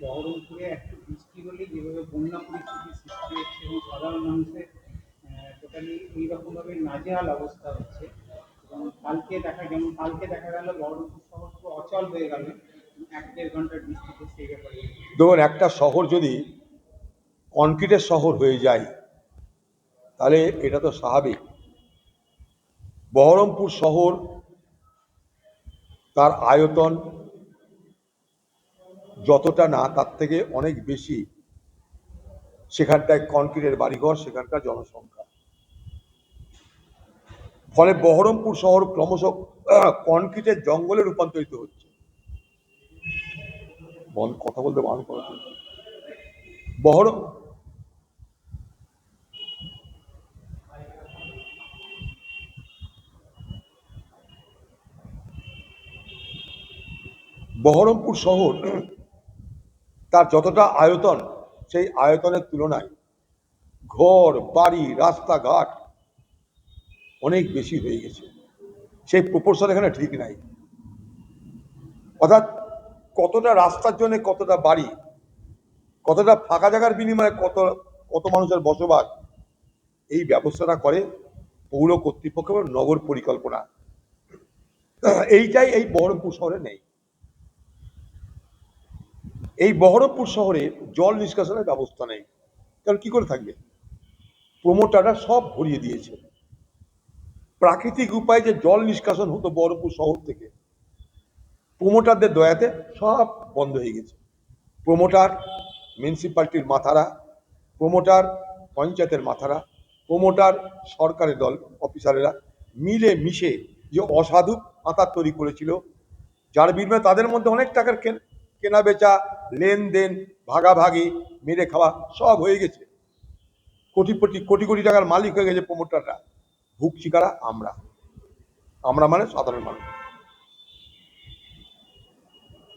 বহরমপুরে একটু বৃষ্টি হলেই যেভাবে বন্যা পরিস্থিতির সৃষ্টি হচ্ছে এবং সাধারণ মানুষের টোটালি এইরকমভাবে নাজেহাল অবস্থা হচ্ছে। এবং কালকে দেখা গেল বহরমপুর শহর পুরো অচল হয়ে গেল 1-1.5 ঘন্টার বৃষ্টিতে। সেই ব্যাপারে দেখুন, একটা শহর যদি কনক্রিটের শহর হয়ে যায় তাহলে এটা তো স্বাভাবিক। বহরমপুর শহর তার আয়তন যতটা না তার থেকে অনেক বেশি সেখানটায় কনক্রিটের বাড়িঘর, সেখানকার জনসংখ্যা। ফলে বহরমপুর শহর ক্রমশ কনক্রিটের জঙ্গলে রূপান্তরিত হচ্ছে। কথা বলতে বারণ করা বহরমপুর শহর তার যতটা আয়তন, সেই আয়তনের তুলনায় ঘর বাড়ি রাস্তাঘাট অনেক বেশি হয়ে গেছে। সেই প্রপোর্শন এখানে ঠিক নাই। অর্থাৎ কতটা রাস্তার জন্য কতটা বাড়ি, কতটা ফাঁকা জায়গার বিনিময়ে কত মানুষের বসবাস, এই ব্যবস্থাটা করে পৌর কর্তৃপক্ষ এবং নগর পরিকল্পনা। এইটাই এই বহরমপুর শহরে নেই। এই বহরমপুর শহরে জল নিষ্কাশনের ব্যবস্থা নেই। কারণ কি করে থাকবে? প্রমোটাররা সব ভরিয়ে দিয়েছে। প্রাকৃতিক উপায়ে যে জল নিষ্কাশন হতো বহরমপুর শহর থেকে, প্রমোটারদের দয়াতে সব বন্ধ হয়ে গেছে। প্রমোটার মিউনিসিপ্যালিটির মাথারা, প্রমোটার পঞ্চায়েতের মাথারা, প্রমোটার সরকারের দল অফিসারেরা মিলে মিশে যে অসাধু পাতা তৈরি করেছিল, যার বিনিময়ে তাদের মধ্যে অনেক টাকার কেনা বেচা, লেনদেন, ভাগাভাগি, মেরে খাওয়া সব হয়ে গেছে। কোটি কোটি টাকার মালিক হয়ে গেছে প্রমোটাররা। ভুগছি কারা? আমরা মানে সাধারণ মানুষ।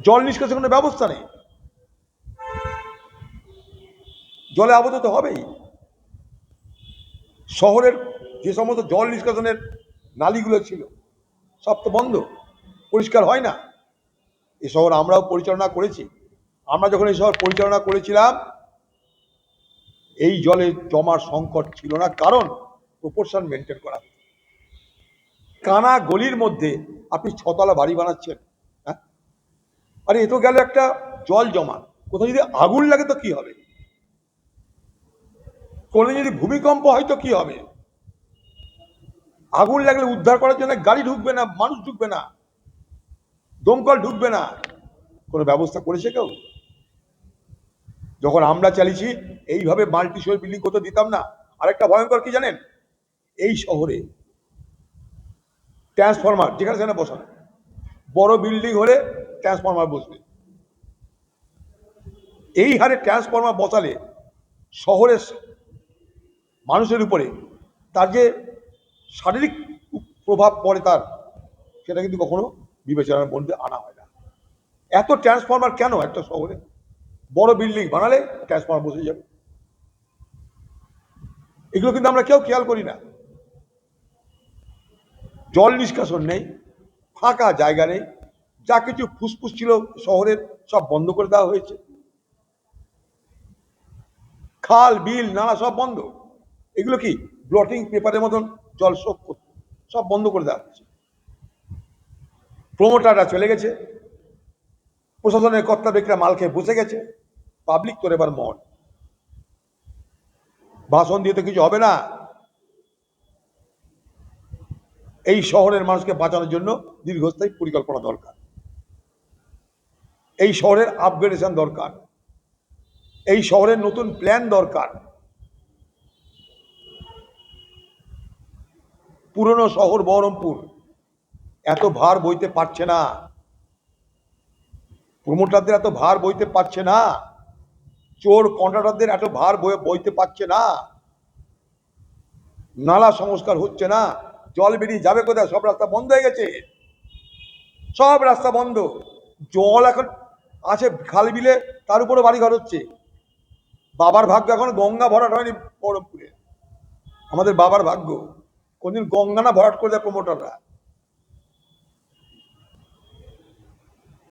জল নিষ্কাশনের কোনো ব্যবস্থা নেই। জলে আবদ্ধ তো হবেই। শহরের যে সমস্ত জল নিষ্কাশনের নালীগুলো ছিল সব তো বন্ধ, পরিষ্কার হয় না। এ শহর আমরাও পরিচালনা করেছি। আমরা যখন এই শহর পরিচালনা করেছিলাম এই জলের জমার সংকট ছিল না, কারণ প্রপোর্শন মেনটেন করা। কানা গলির মধ্যে আপনি 6 তলা বাড়ি বানাচ্ছেন, হ্যাঁ? আরে এ তো গেল একটা জল জমা। কোথাও যদি আগুন লাগে তো কি হবে? কোনো যদি ভূমিকম্প হয় তো কি হবে? আগুন লাগলে উদ্ধার করার জন্য গাড়ি ঢুকবে না, মানুষ ঢুকবে না, দমকল ঢুকবে না। কোনো ব্যবস্থা করেছে কেউ? যখন আমরা চালিয়েছি এইভাবে মাল্টি স্টোরি বিল্ডিং করতে দিতাম না। আরেকটা ভয়ঙ্কর কি জানেন? এই শহরে ট্রান্সফরমার যেখানে সেখানে বসানো, বড় বিল্ডিং হলে ট্রান্সফরমার বসবে। এই হারে ট্রান্সফরমার বসালে শহরের মানুষের উপরে তার যে শারীরিক প্রভাব পড়ে সেটা কিন্তু কখনো বিবেচনার মধ্যে আনা হয় না। এত ট্রান্সফরমার কেন একটা শহরে? বড় বিল্ডিং বানালে ট্রান্সফরমার বসে যাবে। এগুলো কিন্তু আমরা কেউ খেয়াল করি না। জল নিষ্কাশন নেই, ফাঁকা জায়গা নেই, যা কিছু ফুসফুস ছিল শহরের সব বন্ধ করে দেওয়া হয়েছে। খাল বিল নালা সব বন্ধ। এগুলো কি ব্লটিং পেপারের মতন জল শোক করতে, সব বন্ধ করে দেওয়া হচ্ছে। প্রমোটাররা চলে গেছে, প্রশাসনের কর্তা ব্যক্তিরা মাল খেয়ে বসে গেছে, পাবলিক তোর এবার মন। ভাষণ দিয়ে তো কিছু হবে না। এই শহরের মানুষকে বাঁচানোর জন্য দীর্ঘস্থায়ী পরিকল্পনা দরকার। এই শহরের আপগ্রেডেশন দরকার। এই শহরের নতুন প্ল্যান দরকার। পুরনো শহর বহরমপুর এত ভার বইতে পারছে না, প্রমোটারদের এত ভার বইতে পারছে না, চোর কন্ট্রাক্টরদের এত ভার বইতে পারছে না, নালা সংস্কার হচ্ছে না, জল বেরিয়ে যাবে কোথায়? সব রাস্তা বন্ধ হয়ে গেছে, সব রাস্তা বন্ধ। জল এখন আছে খাল বিলে, তার উপরে বাড়িঘর হচ্ছে। বাবার ভাগ্য এখন গঙ্গা ভরাট হয়নি বহরমপুরে। আমাদের বাবার ভাগ্য কোনদিন গঙ্গা না ভরাট করে দেয় প্রমোটাররা।